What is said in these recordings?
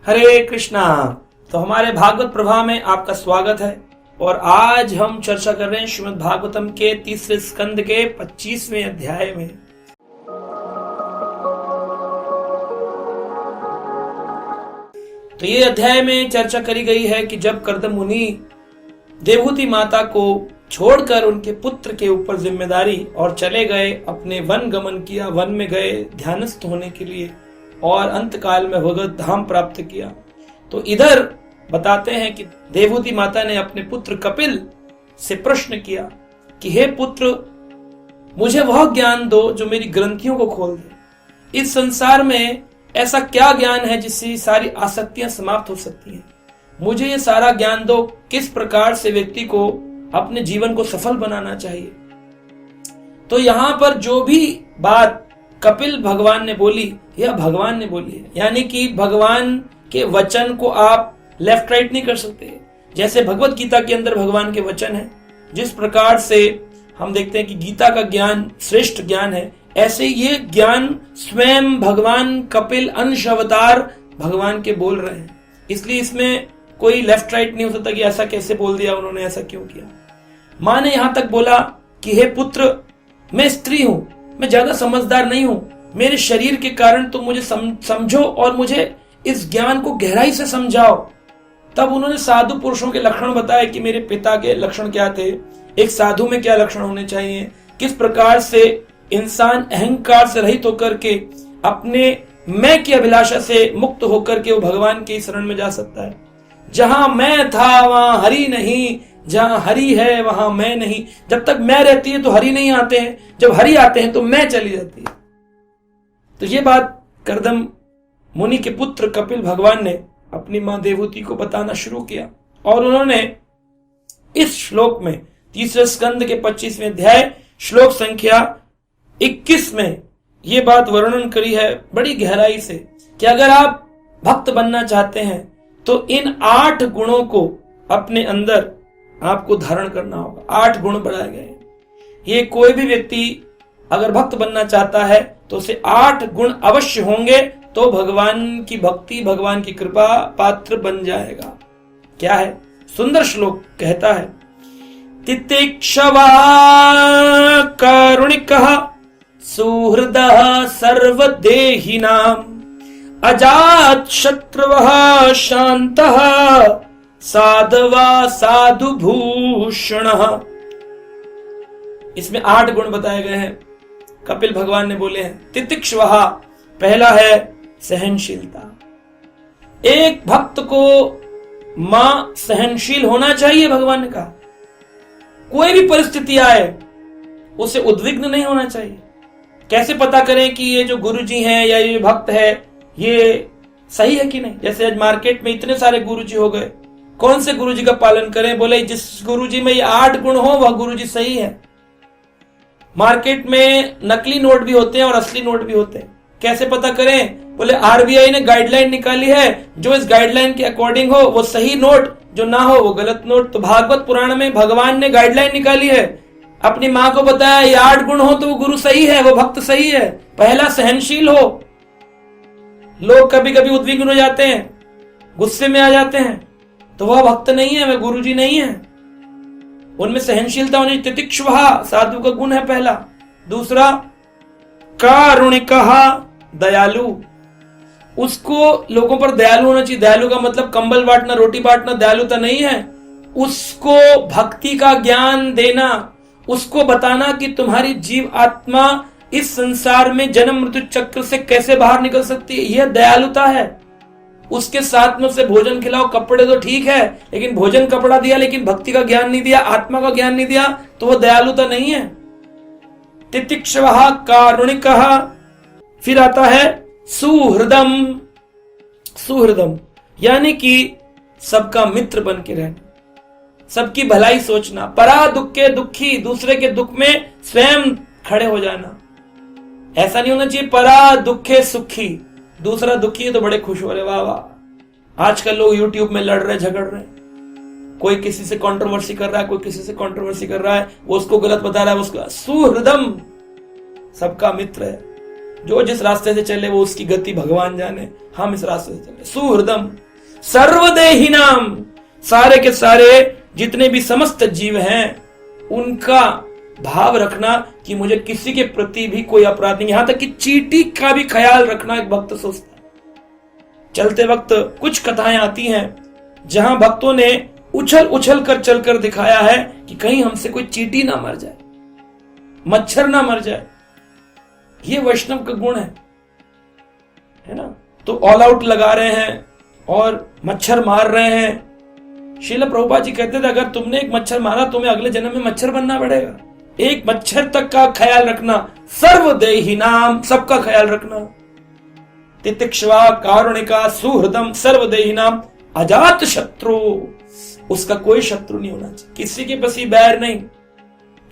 हरे कृष्णा। तो हमारे भागवत प्रभा में आपका स्वागत है और आज हम चर्चा कर रहे हैं श्रीमद् भागवतम के तीसरे स्कंद के 25वें अध्याय में। तो ये अध्याय में चर्चा करी गई है कि जब कर्दम मुनि देवहूति माता को छोड़कर उनके पुत्र के ऊपर जिम्मेदारी और चले गए, अपने वन गमन किया, वन में गए ध्यानस्थ होने के लिए और अंत काल में भगवत धाम प्राप्त किया। तो इधर बताते हैं कि देवहूति माता ने अपने पुत्र कपिल से प्रश्न किया कि हे पुत्र, मुझे वह ज्ञान दो जो मेरी ग्रंथियों को खोल दे। इस संसार में ऐसा क्या ज्ञान है जिससे सारी आसक्तियां समाप्त हो सकती हैं। मुझे ये सारा ज्ञान दो, किस प्रकार से व्यक्ति को अपने जीवन को सफल बनाना चाहिए। तो यहां पर जो भी बात कपिल भगवान ने बोली, यह भगवान ने बोली है, यानी कि भगवान के वचन को आप लेफ्ट राइट नहीं कर सकते। जैसे भगवत गीता के अंदर भगवान के वचन है, जिस प्रकार से हम देखते हैं कि गीता का ज्ञान श्रेष्ठ ज्ञान है, ऐसे ये ज्ञान स्वयं भगवान कपिल अंश अवतार भगवान के बोल रहे हैं। इसलिए इसमें कोई लेफ्ट राइट नहीं हो सकता कि ऐसा कैसे बोल दिया उन्होंने, ऐसा क्यों किया। मां ने यहां तक बोला कि हे पुत्र, मैं स्त्री हूं, मैं ज्यादा समझदार नहीं हूं, मेरे शरीर के कारण तुम मुझे समझो और मुझे इस ज्ञान को गहराई से समझाओ। तब उन्होंने साधु पुरुषों के लक्षण बताए कि मेरे पिता के लक्षण क्या थे, एक साधु में क्या लक्षण होने चाहिए, किस प्रकार से इंसान अहंकार से रहित होकर के अपने मैं की अभिलाषा से मुक्त होकर के वो भगवान के शरण में जा सकता है। जहां मैं था वहां हरि नहीं, जहां हरि है वहां मैं नहीं। जब तक मैं रहती है तो हरि नहीं आते हैं, जब हरि आते हैं तो मैं चली जाती है। तो ये बात कर्दम मुनि के पुत्र कपिल भगवान ने अपनी मां देवहूति को बताना शुरू किया और उन्होंने इस श्लोक में तीसरे स्कंद के 25वें अध्याय श्लोक संख्या 21 में ये बात वर्णन करी है बड़ी गहराई से कि अगर आप भक्त बनना चाहते हैं तो इन 8 गुणों को अपने अंदर आपको धारण करना होगा। 8 गुण बढ़ाए गए। ये कोई भी व्यक्ति अगर भक्त बनना चाहता है तो उसे 8 गुण अवश्य होंगे, तो भगवान की भक्ति, भगवान की कृपा पात्र बन जाएगा। क्या है? सुंदर श्लोक कहता है, तितिक्षवा कारुणिकः सुहृदः सर्वदेहिनां अजात शत्रुवः शान्तः साधवा साधु भूषणः। इसमें 8 गुण बताए गए हैं, कपिल भगवान ने बोले हैं। तितिक्षवः पहला है सहनशीलता। एक भक्त को मां सहनशील होना चाहिए। भगवान ने कहा कोई भी परिस्थिति आए उसे उद्विग्न नहीं होना चाहिए। कैसे पता करें कि ये जो गुरुजी हैं या ये भक्त है ये सही है कि नहीं। जैसे आज मार्केट में इतने सारे गुरुजी हो गए, कौन से गुरुजी का पालन करें। बोले जिस गुरुजी में ये 8 गुण हो वह गुरुजी सही है। मार्केट में नकली नोट भी होते हैं और असली नोट भी होते हैं। कैसे पता करें। बोले आरबीआई ने गाइडलाइन निकाली है, जो इस गाइडलाइन के अकॉर्डिंग हो वो सही नोट, जो ना हो वो गलत नोट। तो भागवत पुराण में भगवान ने गाइडलाइन निकाली है, अपनी मां को बताया ये 8 गुण हो तो वो गुरु सही है, वो भक्त सही है। पहला सहनशील हो। लोग कभी कभी उद्विग्न हो जाते हैं, गुस्से में आ जाते हैं, तो वह भक्त नहीं है, वह गुरुजी नहीं है। उनमें सहनशीलता होनी। तितिक्षुः साधु का गुण है पहला। दूसरा कारुणिकः दयालु, उसको लोगों पर दयालु होना चाहिए। दयालु का मतलब कंबल बांटना, रोटी बांटना दयालुता नहीं है। उसको भक्ति का ज्ञान देना, उसको बताना कि तुम्हारी जीव आत्मा इस संसार में जन्म मृत्यु चक्र से कैसे बाहर निकल सकती है, यह दयालुता है। उसके साथ में उसे भोजन खिलाओ, कपड़े तो ठीक है, लेकिन भोजन कपड़ा दिया लेकिन भक्ति का ज्ञान नहीं दिया, आत्मा का ज्ञान नहीं दिया, तो वह दयालुता नहीं है। तितिक्षवः कारुणिकः। फिर आता है सुहृदम। सुहृदम यानी कि सबका मित्र बन के रहना, सबकी भलाई सोचना। परा दुखे दुखी, दूसरे के दुख में स्वयं खड़े हो जाना। ऐसा नहीं होना चाहिए परा दुखे सुखी, दूसरा दुखी है तो बड़े खुश हो रहे, वाह वाह। आजकल लोग यूट्यूब में लड़ रहे, झगड़ रहे, कोई किसी से कंट्रोवर्सी कर रहा है, कोई किसी से कंट्रोवर्सी कर रहा है, वो उसको गलत बता रहा है, उसको। सुहृदम सबका मित्र है। जो जिस रास्ते से चले वो उसकी गति भगवान जाने, हम इस रास्ते से चले। सुहृदम सर्वदेही नाम, सारे के सारे जितने भी समस्त जीव हैं उनका भाव रखना कि मुझे किसी के प्रति भी कोई अपराध नहीं, यहां तक कि चींटी का भी ख्याल रखना एक भक्त सोचता है। चलते वक्त कुछ कथाएं आती हैं जहां भक्तों ने उछल उछल कर चलकर दिखाया है कि कहीं हमसे कोई चींटी ना मर जाए, मच्छर ना मर जाए। ये वैष्णव का गुण है ना। तो ऑल आउट लगा रहे हैं और मच्छर मार रहे हैं। श्रील प्रभुपाद जी कहते थे अगर तुमने एक मच्छर मारा तुम्हें अगले जन्म में मच्छर बनना पड़ेगा। एक मच्छर तक का ख्याल रखना, सर्वदेही नाम, सबका ख्याल रखना। तितिक्षवा कारुणिका सुहृदम सर्वदेही नाम, अजात शत्रु, उसका कोई शत्रु नहीं होना चाहिए, किसी के पसी बैर नहीं।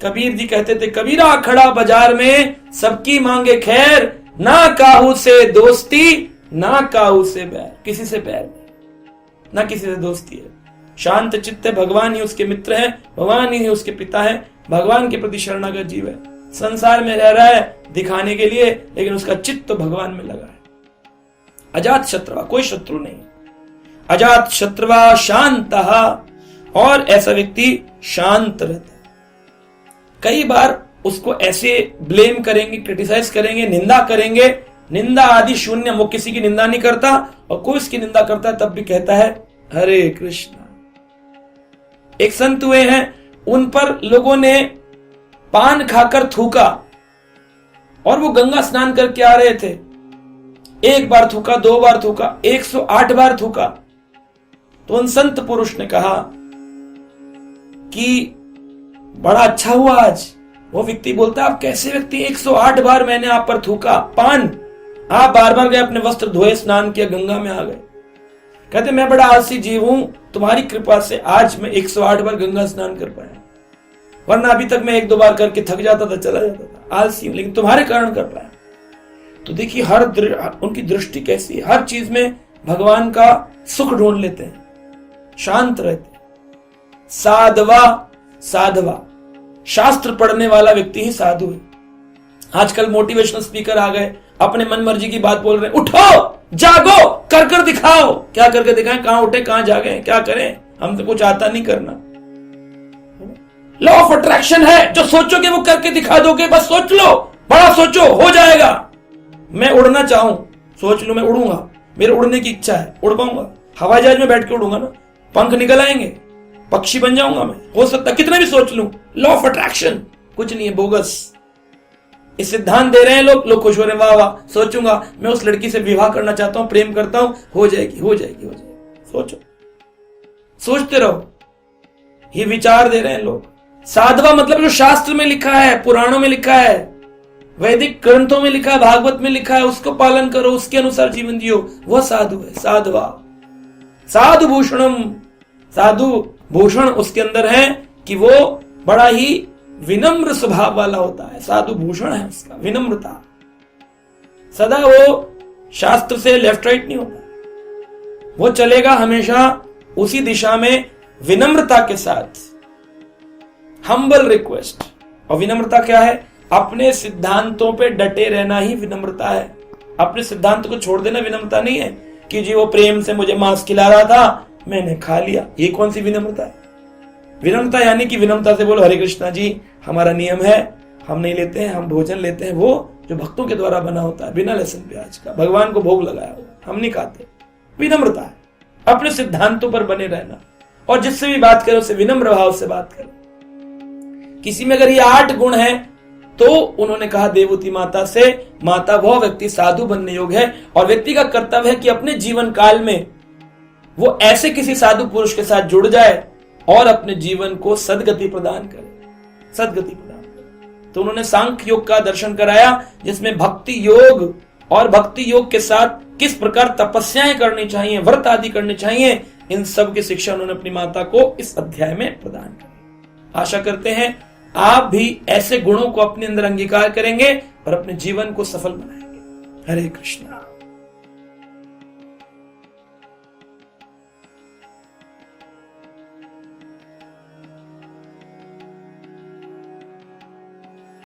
कबीर जी कहते थे कबीरा खड़ा बाजार में सबकी मांगे खैर, ना काहू से दोस्ती ना काहू से बैर, किसी से बैर नहीं, ना किसी से दोस्ती है। शांत चित्त भगवान ही उसके मित्र है, भगवान ही उसके पिता है, भगवान के प्रति शरणागत जीव है। संसार में रह रहा है दिखाने के लिए, लेकिन उसका चित्त तो भगवान में लगा है। अजात शत्रुवा, कोई शत्रु नहीं। अजात शत्रुवा शांतः, और ऐसा व्यक्ति शांत रहता है। कई बार उसको ऐसे ब्लेम करेंगे, क्रिटिसाइज करेंगे, निंदा करेंगे, निंदा आदि शून्य, वो किसी की निंदा नहीं करता, और कोई उसकी निंदा करता है तब भी कहता है हरे कृष्णा। एक संत हुए हैं, उन पर लोगों ने पान खाकर थूका और वो गंगा स्नान करके आ रहे थे। एक बार थूका, 2 बार थूका, 108 बार थूका। तो उन संत पुरुष ने कहा कि बड़ा अच्छा हुआ आज। वो व्यक्ति बोलता है आप कैसे व्यक्ति, 108 बार मैंने आप पर थूका पान, आप बार बार गए अपने वस्त्र धोए, स्नान किया, गंगा में आ गए। कहते मैं बड़ा आलसी जीव हूं, तुम्हारी कृपा से आज मैं 108 बार गंगा स्नान कर पाया, वरना अभी तक मैं 1-2 बार करके थक जाता था, चला जाता था, आलसी, लेकिन तुम्हारे कारण कर पाया। तो देखिए उनकी दृष्टि कैसी है, हर चीज में भगवान का सुख ढूंढ लेते हैं, शांत रहते हैं। साधवा, साधवा, शास्त्र पढ़ने वाला व्यक्ति ही साधु है। आजकल मोटिवेशनल स्पीकर आ गए, अपने मन मर्जी की बात बोल रहे हैं, उठो जागो, कर कर दिखाओ। क्या करके दिखाएं, कहां उठे कहां जागे, क्या करें, हम तो कुछ आता नहीं करना। लॉ ऑफ अट्रैक्शन है, जो सोचोगे वो करके दिखा दोगे, बस सोच लो, बड़ा सोचो, हो जाएगा। मैं उड़ना चाहूं, सोच लो मैं उड़ूंगा, मेरे उड़ने की इच्छा है, उड़ पाऊंगा, हवाई जहाज में बैठ के उड़ूंगा ना, पंख निकल आएंगे, पक्षी बन जाऊंगा मैं, हो सकता कितना भी सोच लूं। लॉ ऑफ अट्रैक्शन कुछ नहीं है, बोगस। इस सिद्धांत दे रहे हैं लोग खुश हो रहे हैं, वाह वाह, सोचूंगा मैं उस लड़की से विवाह करना चाहता हूं, प्रेम करता हूं, हो जाएगी हो जाएगी हो जाएगी। सोचो, सोचते रहो, ये विचार दे रहे हैं लोग। साधवा मतलब जो शास्त्र में लिखा है, पुराणों में लिखा है, वैदिक ग्रंथों में लिखा है, भागवत में लिखा है, उसको पालन करो, उसके अनुसार जीवन जियो, वह साधु है। साधवा, साधु भूषणम, साधु भूषण उसके अंदर है कि वो बड़ा ही विनम्र स्वभाव वाला होता है। साधु भूषण है उसका विनम्रता, सदा वो शास्त्र से लेफ्ट राइट नहीं होता, वो चलेगा हमेशा उसी दिशा में विनम्रता के साथ, हम्बल रिक्वेस्ट। और विनम्रता क्या है, अपने सिद्धांतों पे डटे रहना ही विनम्रता है। अपने सिद्धांत को छोड़ देना विनम्रता नहीं है कि जी वो प्रेम से मुझे मांस खिला रहा था, मैंने खा लिया, ये कौन सी विनम्रता है। विनम्रता यानी कि विनम्रता से बोलो हरे कृष्णा जी, हमारा नियम है, हम नहीं लेते हैं, हम भोजन लेते हैं वो जो भक्तों के द्वारा बना होता है, बिना लहसुन प्याज का, भगवान को भोग लगाया हुआ, हम नहीं खाते। विनम्रता है अपने सिद्धांतों पर बने रहना, और जिससे भी बात करो उससे विनम्र भाव से बात करो। किसी में अगर ये 8 गुण है तो उन्होंने कहा देवहूति माता से, माता वह व्यक्ति साधु बनने योग्य है। और व्यक्ति का कर्तव्य है कि अपने जीवन काल में वो ऐसे किसी साधु पुरुष के साथ जुड़ जाए और अपने जीवन को सदगति प्रदान करे, सदगति प्रदान करे। तो उन्होंने सांख्य योग का दर्शन कराया, जिसमें भक्ति योग और भक्ति योग के साथ किस प्रकार तपस्याएं करनी चाहिए, व्रत आदि करने चाहिए, इन सब की शिक्षा उन्होंने अपनी माता को इस अध्याय में प्रदान की। आशा करते हैं आप भी ऐसे गुणों को अपने अंदर अंगीकार करेंगे और अपने जीवन को सफल बनाएंगे। हरे कृष्णा।